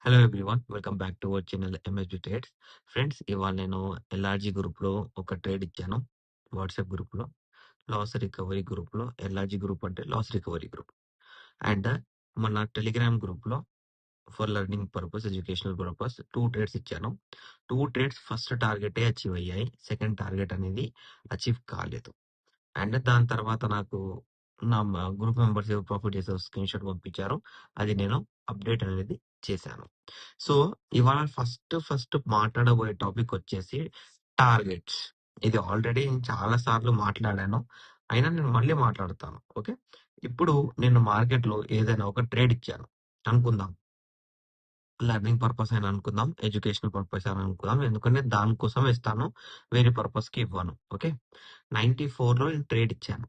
Hello everyone. Welcome back to our channel MSB trades. Friends, ఇవాళ నేను LRG గ్రూప్లో ఒక ట్రేడ్ ఇచ్చాను. వాట్సాప్ గ్రూప్లో లాస్ రికవరీ గ్రూప్లో. ఎల్ఆర్జీ గ్రూప్ అంటే లాస్ రికవరీ గ్రూప్. అండ్ మన టెలిగ్రామ్ గ్రూప్లో for learning purpose, educational purpose 2 trades ఇచ్చాను. 2 ట్రేడ్స్ ఫస్ట్ టార్గెటే అచీవ్ అయ్యాయి. సెకండ్ టార్గెట్ అనేది అచీవ్ కాలేదు. అండ్ దాని తర్వాత నాకు నా గ్రూప్ మెంబర్స్ ప్రాఫిట్ చేసే స్క్రీన్ షాట్ పంపించారు. అది నేను అప్డేట్ అనేది చేశాను. సో ఇవాళ ఫస్ట్ మాట్లాడబోయే టాపిక్ వచ్చేసి టార్గెట్స్. ఇది ఆల్రెడీ నేను చాలా సార్లు మాట్లాడాను, అయినా నేను మళ్ళీ మాట్లాడతాను. ఓకే, ఇప్పుడు నేను మార్కెట్ లో ఏదైనా ఒక ట్రేడ్ ఇచ్చాను అనుకుందాం. లెర్నింగ్ పర్పస్ అయినా అనుకుందాం, ఎడ్యుకేషనల్ పర్పస్ అయినా అనుకుందాం, ఎందుకంటే దానికోసం ఇస్తాను, వేరే పర్పస్ కి ఇవ్వను. ఓకే, 94 లో నేను ట్రేడ్ ఇచ్చాను.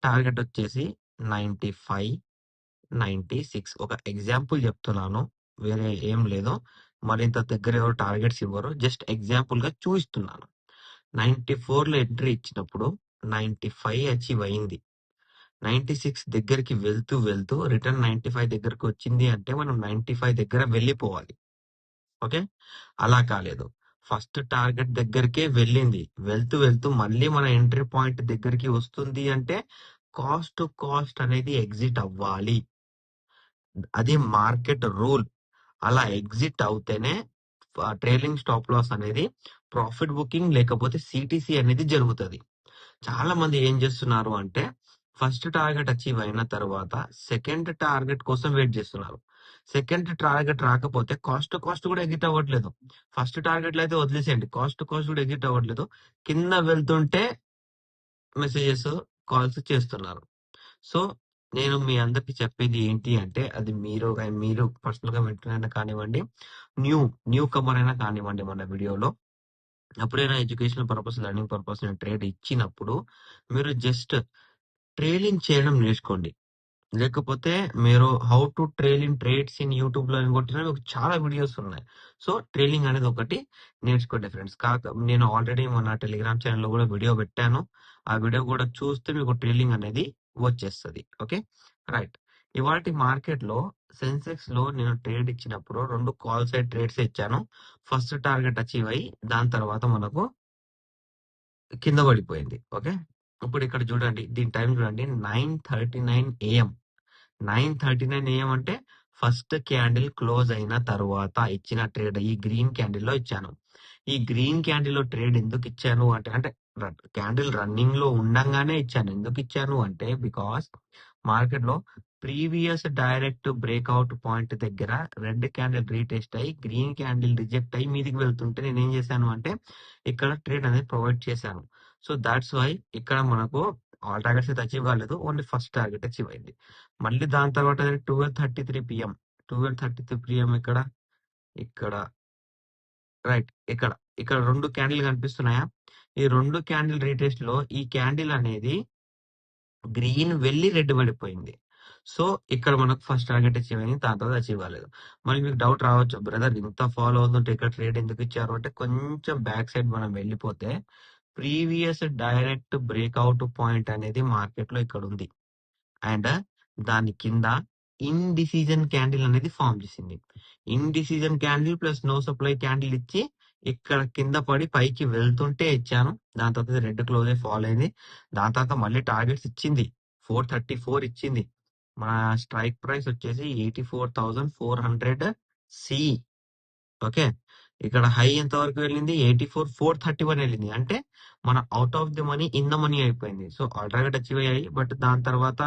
టార్గెట్ వచ్చేసి 95, 96. ఒక ఎగ్జాంపుల్ చెప్తున్నాను, వేరే ఏం లేదు. మరింత దగ్గర ఎవరు టార్గెట్స్ ఇవ్వరు, జస్ట్ ఎగ్జాంపుల్ గా చూపిస్తున్నాను. 94 లో ఎంట్రీ ఇచ్చినప్పుడు 95 అచీవ్ అయింది. 96 దగ్గరికి వెళ్తూ వెళ్తూ రిటర్న్ 95 దగ్గరకు వచ్చింది అంటే మనం 95 దగ్గర వెళ్ళిపోవాలి. ఓకే, అలా కాలేదు. ఫస్ట్ టార్గెట్ దగ్గరికే వెళ్ళింది, వెళ్తూ వెళ్తూ మళ్ళీ మన ఎంట్రీ పాయింట్ దగ్గరికి వస్తుంది అంటే కాస్ట్ అనేది ఎగ్జిట్ అవ్వాలి. అది మార్కెట్ రూల్. అలా ఎగ్జిట్ అవుతేనే ట్రైలింగ్ స్టాప్ లాస్ అనేది, ప్రాఫిట్ బుకింగ్ లేకపోతే సిటిసి అనేది జరుగుతుంది. చాలా మంది ఏం చేస్తున్నారు అంటే ఫస్ట్ టార్గెట్ అచీవ్ అయిన తర్వాత సెకండ్ టార్గెట్ కోసం వెయిట్ చేస్తున్నారు. సెకండ్ టార్గెట్ రాకపోతే కాస్ట్ కూడా ఎగ్జిట్ అవ్వట్లేదు. ఫస్ట్ టార్గెట్ లో అయితే వదిలేసేయండి, కాస్ట్ కూడా ఎగ్జిట్ అవ్వట్లేదు. కింద వెళ్తుంటే మెసేజెస్, కాల్స్ చేస్తున్నారు. సో నేను మీ అందరికి చెప్పేది ఏంటి అంటే, అది మీరు పర్సనల్ గా వింటున్నా కానివ్వండి, న్యూ కమర్ అయినా కానివ్వండి, మన వీడియోలో ఎప్పుడైనా ఎడ్యుకేషనల్ పర్పస్, లెర్నింగ్ పర్పస్ నేను ట్రేడ్ ఇచ్చినప్పుడు మీరు జస్ట్ ట్రైలింగ్ చేయడం నేర్చుకోండి. లేకపోతే మీరు how to trail in trades in YouTube లో కొట్టినా మీకు చాలా వీడియోస్ ఉన్నాయి. సో ట్రైలింగ్ అనేది ఒకటి నేర్చుకోండి ఫ్రెండ్స్. నేను ఆల్రెడీ మన టెలిగ్రామ్ ఛానల్లో కూడా వీడియో పెట్టాను. ఆ వీడియో కూడా చూస్తే మీకు ట్రైలింగ్ అనేది వచ్చేస్తుంది. Okay, right. ఇవాళ మార్కెట్ లో సెన్సెక్స్ లో నేను ట్రేడ్ ఇచ్చినప్పుడు 2 కాల్ సైడ్ ట్రేడ్స్ ఇచ్చాను. ఫస్ట్ టార్గెట్ అచీవ్ అయ్యి దాని తర్వాత మనకు కింద పడిపోయింది. ఓకే, ఇప్పుడు ఇక్కడ చూడండి, దీని టైం చూడండి, 9:39 AM. 9:39 AM అంటే ఫస్ట్ క్యాండిల్ క్లోజ్ అయిన తర్వాత ఇచ్చిన ట్రేడ్. ఈ గ్రీన్ క్యాండిల్ లో ఇచ్చాను. ఈ గ్రీన్ క్యాండిల్ లో ట్రేడ్ ఎందుకు ఇచ్చాను అంటే క్యాండిల్ రన్నింగ్ లో ఉండంగానే ఇచ్చాను. ఎందుకు ఇచ్చాను అంటే బికాస్ మార్కెట్ లో ప్రీవియస్ డైరెక్ట్ బ్రేక్అవుట్ పాయింట్ దగ్గర రెడ్ క్యాండిల్ రీటెస్ట్ అయ్యి గ్రీన్ క్యాండిల్ రిజెక్ట్ అయ్యి మీదికి వెళ్తుంటే నేను ఏం చేశాను అంటే ఇక్కడ ట్రేడ్ అనేది ప్రొవైడ్ చేశాను. సో దాట్స్ వై ఇక్కడ మనకు ఆల్ టార్గెట్స్ అయితే అచీవ్ కాలేదు, ఓన్లీ ఫస్ట్ టార్గెట్ అచీవ్ అయింది. మళ్ళీ దాని తర్వాత 12:33 PM. 12:33 PM ఇక్కడ ఇక్కడ రైట్, ఇక్కడ ఇక్కడ 2 క్యాండిల్ కనిపిస్తున్నాయా? ఈ 2 క్యాండిల్ రీటెస్ట్ లో ఈ క్యాండిల్ అనేది గ్రీన్ వెళ్ళి రెడ్ పడిపోయింది. సో ఇక్కడ మనకు ఫస్ట్ టార్గెట్ అచీవ్ అయింది, దాని తర్వాత అచీవ్ కాలేదు. మరి మీకు డౌట్ రావచ్చు, బ్రదర్ ఇంత ఫాలో అవుతుంటే ఇక్కడ ట్రేడ్ ఎందుకు ఇచ్చారు అంటే, కొంచెం బ్యాక్ సైడ్ మనం వెళ్ళిపోతే ప్రీవియస్ డైరెక్ట్ బ్రేక్అవుట్ పాయింట్ అనేది మార్కెట్ లో ఇక్కడ ఉంది. అండ్ దాని కింద ఇండిసిజన్ క్యాండిల్ అనేది ఫామ్ చేసింది. Indecision candle plus no supply candle ఇచ్చి ఇక్కడ కింద పడి పైకి వెళ్తుంటే ఇచ్చాను. దాని తర్వాత రెడ్ క్లోజ్ అయి ఫాల్ అయింది. దాని తర్వాత మళ్ళీ టార్గెట్స్ ఇచ్చింది, 434 ఇచ్చింది. మన స్ట్రైక్ ప్రైస్ వచ్చేసి 84,400 సి. ఓకే, ఇక్కడ హై ఎంత వరకు వెళ్ళింది? 84,431 వెళ్ళింది. అంటే మన out of the money in the money అయిపోయింది. సో ఆల్ టార్గెట్ అచీవ్ అయ్యాయి, బట్ దాని తర్వాత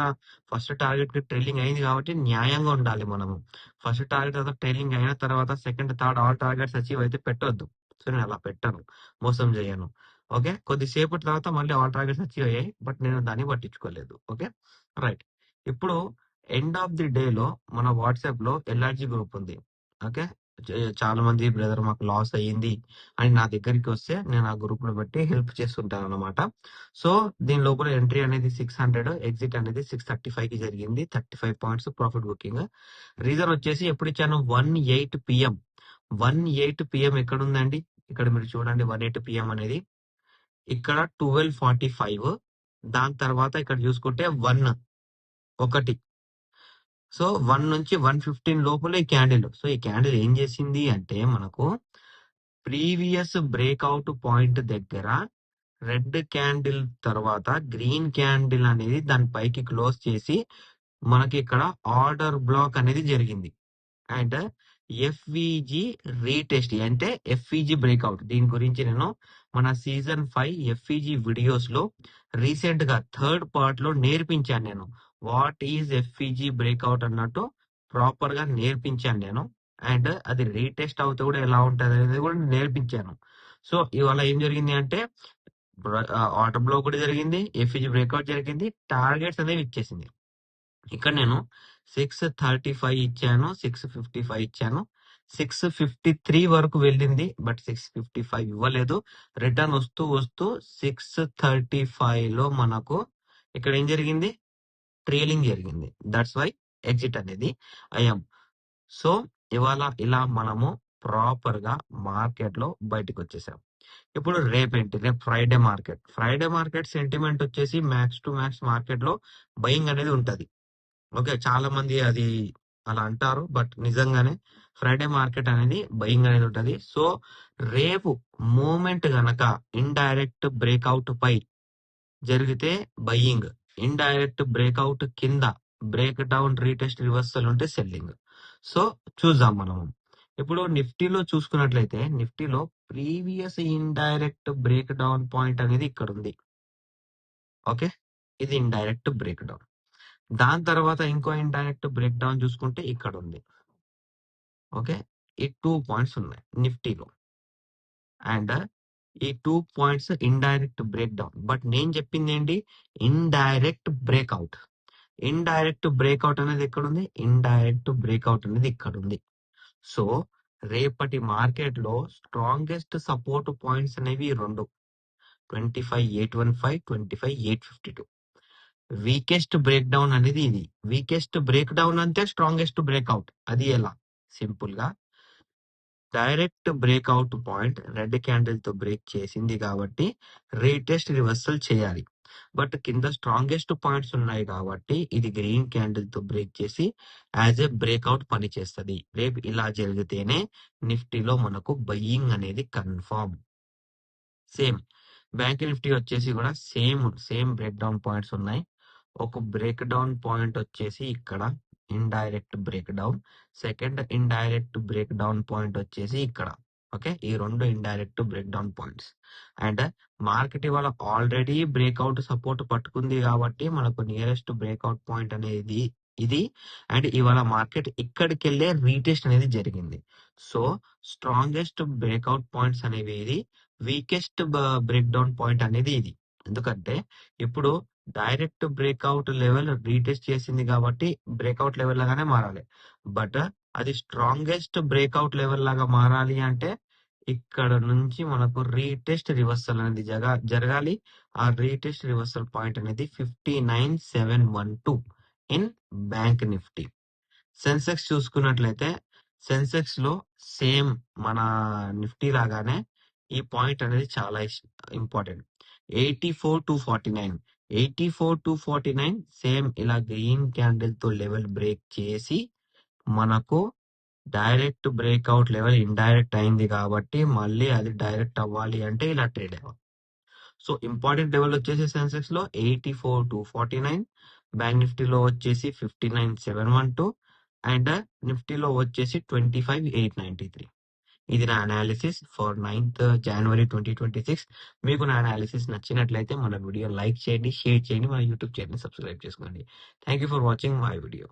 ఫస్ట్ టార్గెట్ కి ట్రైలింగ్ అయింది కాబట్టి న్యాయంగా ఉండాలి మనము. ఫస్ట్ టార్గెట్ తర్వాత ట్రైలింగ్ అయిన తర్వాత second, third all targets achieve అయితే పెట్టొద్దు. సో నేను అలా పెట్టను, మోసం చేయను. ఓకే, కొద్దిసేపటి తర్వాత మళ్ళీ ఆల్ టార్గెట్స్ అచీవ్ అయ్యాయి, బట్ నేను దాన్ని పట్టించుకోలేదు. Okay, right. ఇప్పుడు ఎండ్ ఆఫ్ ది డే లో మన వాట్సాప్ లో ఎల్ఆర్జీ గ్రూప్ ఉంది. ఓకే, చాలా మంది బ్రదర్ మాకు లాస్ అయ్యింది అని నా దగ్గరికి వస్తే నేను ఆ గ్రూప్ లో పెట్టి హెల్ప్ చేస్తుంటాను అనమాట. సో దీని లోపల ఎంట్రీ అనేది 600, ఎగ్జిట్ అనేది 635 కి జరిగింది. 35 పాయింట్స్ ప్రాఫిట్ బుకింగ్. రీజన్ వచ్చేసి ఎప్పుడు ఇచ్చాను? 18 PM. 18 PM ఎక్కడ ఉందండి? ఇక్కడ మీరు చూడండి, 18 PM అనేది ఇక్కడ 12:45. దాని తర్వాత ఇక్కడ చూసుకుంటే 1 ఒకటి సో 1 నుంచి 115 లోపల ఈ క్యాండిల్. సో ఈ క్యాండిల్ ఏం చేసింది అంటే మనకు ప్రీవియస్ బ్రేక్అవుట్ పాయింట్ దగ్గర రెడ్ క్యాండిల్ తర్వాత గ్రీన్ క్యాండిల్ అనేది దాని పైకి క్లోజ్ చేసి మనకి ఇక్కడ ఆర్డర్ బ్లాక్ అనేది జరిగింది. అండ్ ఎఫ్విజి రీటెస్ట్ అంటే ఎఫ్విజి బ్రేక్అవుట్. దీని గురించి నేను మన సీజన్ 5 ఎఫ్విజి వీడియోస్ లో రీసెంట్ గా థర్డ్ పార్ట్ లో నేర్పించాను నేను. వాట్ ఈజ్ ఎఫ్విజి బ్రేక్అవుట్ అన్నట్టు ప్రాపర్ గా నేర్పించాను నేను. అండ్ అది రీటెస్ట్ అవుతే కూడా ఎలా ఉంటది అనేది కూడా నేర్పించాను. సో ఇవాళ ఏం జరిగింది అంటే ఆర్డర్ బ్లాక్ కూడా జరిగింది, ఎఫ్విజి బ్రేక్అవుట్ జరిగింది, టార్గెట్స్ అనేవి ఇచ్చేసింది. ఇక్కడ నేను 635 ఇచ్చాను, 655 ఇచ్చాను, 653 వరకు వెళ్ళింది. బట్ 655 ఇవ్వలేదు. రిటర్న్ వస్తూ వస్తూ 635 లో మనకు ఇక్కడ ఏం జరిగింది, ట్రైలింగ్ జరిగింది. దట్స్ వై ఎగ్జిట్ అనేది అయ్యాం. సో ఇవాళ ఇలా మనము ప్రాపర్ గా మార్కెట్ లో బయటకు వచ్చేసాం. ఇప్పుడు రేపేంటి, రేపు ఫ్రైడే మార్కెట్ సెంటిమెంట్ వచ్చేసి మ్యాక్స్ టు మ్యాక్స్ మార్కెట్ లో బయింగ్ అనేది ఉంటది. ఓకే, చాలా మంది అది అలా అంటారు, బట్ నిజంగానే ఫ్రైడే మార్కెట్ అనేది బయింగ్ అనేది ఉంటది. సో రేపు మూమెంట్ గనక ఇండైరెక్ట్ బ్రేక్అవుట్ పై జరిగితే బయింగ్, ఇండైరెక్ట్ బ్రేక్అవుట్ కింద బ్రేక్ డౌన్ రీటెస్ట్ రివర్సల్ ఉంటే సెల్లింగ్. సో చూద్దాం మనము. ఇప్పుడు నిఫ్టీలో చూసుకున్నట్లయితే నిఫ్టీలో previous indirect break down point అనేది ఇక్కడ ఉంది. ఓకే, ఇది ఇండైరెక్ట్ బ్రేక్ డౌన్. దాని తర్వాత ఇంకో ఇండైరెక్ట్ బ్రేక్ డౌన్ చూసుకుంటే ఇక్కడ ఉంది. ఓకే, ఈ 2 పాయింట్స్ ఉన్నాయి నిఫ్టీలో. అండ్ ఈ 2 points indirect break down. But నేను చెప్పింది ఏంటి, ఇండైరెక్ట్ బ్రేక్అవుట్. ఇండైరెక్ట్ బ్రేక్అవుట్ అనేది ఎక్కడ ఉంది, ఇండైరెక్ట్ బ్రేక్అవుట్ అనేది ఇక్కడ ఉంది. సో రేపటి మార్కెట్ లో స్ట్రాంగెస్ట్ సపోర్ట్ పాయింట్స్ అనేవి 2, 25,815, 25,852. వీకెస్ట్ బ్రేక్ డౌన్ అనేది ఇది. వీకెస్ట్ బ్రేక్ డౌన్ అంటే స్ట్రాంగెస్ట్ బ్రేక్అవుట్. అది ఎలా, సింపుల్ గా direct breakout point red candle తో బ్రేక్ చేసింది కాబట్టి రీటెస్ట్ రివర్సల్ చేయాలి. బట్ కింద స్ట్రాంగెస్ట్ పాయింట్స్ ఉన్నాయి కాబట్టి ఇది గ్రీన్ క్యాండిల్ తో బ్రేక్ చేసి యాజ్ ఏ బ్రేక్అవుట్ పని చేస్తుంది. రేపు ఇలా జరిగితేనే నిఫ్టీలో మనకు బయ్యింగ్ అనేది కన్ఫర్మ్. సేమ్ బ్యాంక్ నిఫ్టీ వచ్చేసి కూడా సేమ్ బ్రేక్ డౌన్ పాయింట్స్ ఉన్నాయి. ఒక బ్రేక్ డౌన్ పాయింట్ వచ్చేసి ఇక్కడ indirect break down, second indirect break down point వచ్చేసి ఇక్కడ. ఓకే, ఈ 2 indirect break down points. And market ఇవాళ ఆల్రెడీ బ్రేక్అవుట్ సపోర్ట్ పట్టుకుంది కాబట్టి మనకు నియరెస్ట్ బ్రేక్అవుట్ పాయింట్ అనేది ఇది. అండ్ ఇవాళ మార్కెట్ ఇక్కడికి వెళ్ళే రీటెస్ట్ అనేది జరిగింది. సో స్ట్రాంగెస్ట్ బ్రేక్అవుట్ పాయింట్స్ అనేవి ఇది, వీకెస్ట్ బ్రేక్ డౌన్ పాయింట్ అనేది ఇది. ఎందుకంటే ఇప్పుడు డైరెక్ట్ బ్రేక్అవుట్ లెవెల్ రీటెస్ట్ చేసింది కాబట్టి బ్రేక్అవుట్ లెవెల్ లాగానే మారాలి. బట్ అది స్ట్రాంగెస్ట్ బ్రేక్అవుట్ లెవెల్ లాగా మారాలి అంటే ఇక్కడ నుంచి మనకు రీటెస్ట్ రివర్సల్ అనేది జరగాలి. ఆ రీటెస్ట్ రివర్సల్ పాయింట్ అనేది 59,712 ఇన్ బ్యాంక్ నిఫ్టీ. సెన్సెక్స్ చూసుకున్నట్లయితే సెన్సెక్స్ లో సేమ్ మన నిఫ్టీ లాగానే ఈ పాయింట్ అనేది చాలా ఇంపార్టెంట్. 84,249, 84,249 సేమ్ ఇలా గ్రీన్ క్యాండిల్ తో లెవెల్ బ్రేక్ చేసి మనకు డైరెక్ట్ బ్రేక్అవుట్ లెవెల్ ఇండైరెక్ట్ అయింది కాబట్టి మళ్ళీ అది డైరెక్ట్ అవ్వాలి అంటే ఇలా ట్రేడ్ అవ్వాలి. సో ఇంపార్టెంట్ లెవెల్ వచ్చేసి సెన్సెక్స్ లో 84,249, బ్యాంక్ నిఫ్టీలో వచ్చేసి 59,712 అండ్ నిఫ్టీలో వచ్చేసి 25,893. ఇది నా అనాలిసిస్ ఫర్ 9th January 2026. మీకు నా అనాలిసిస్ నచ్చినట్లయితే మన వీడియో లైక్ చేయండి, షేర్ చేయండి, మన యూట్యూబ్ ఛానల్ సబ్స్క్రైబ్ చేసుకోండి. Thank you for watching my video.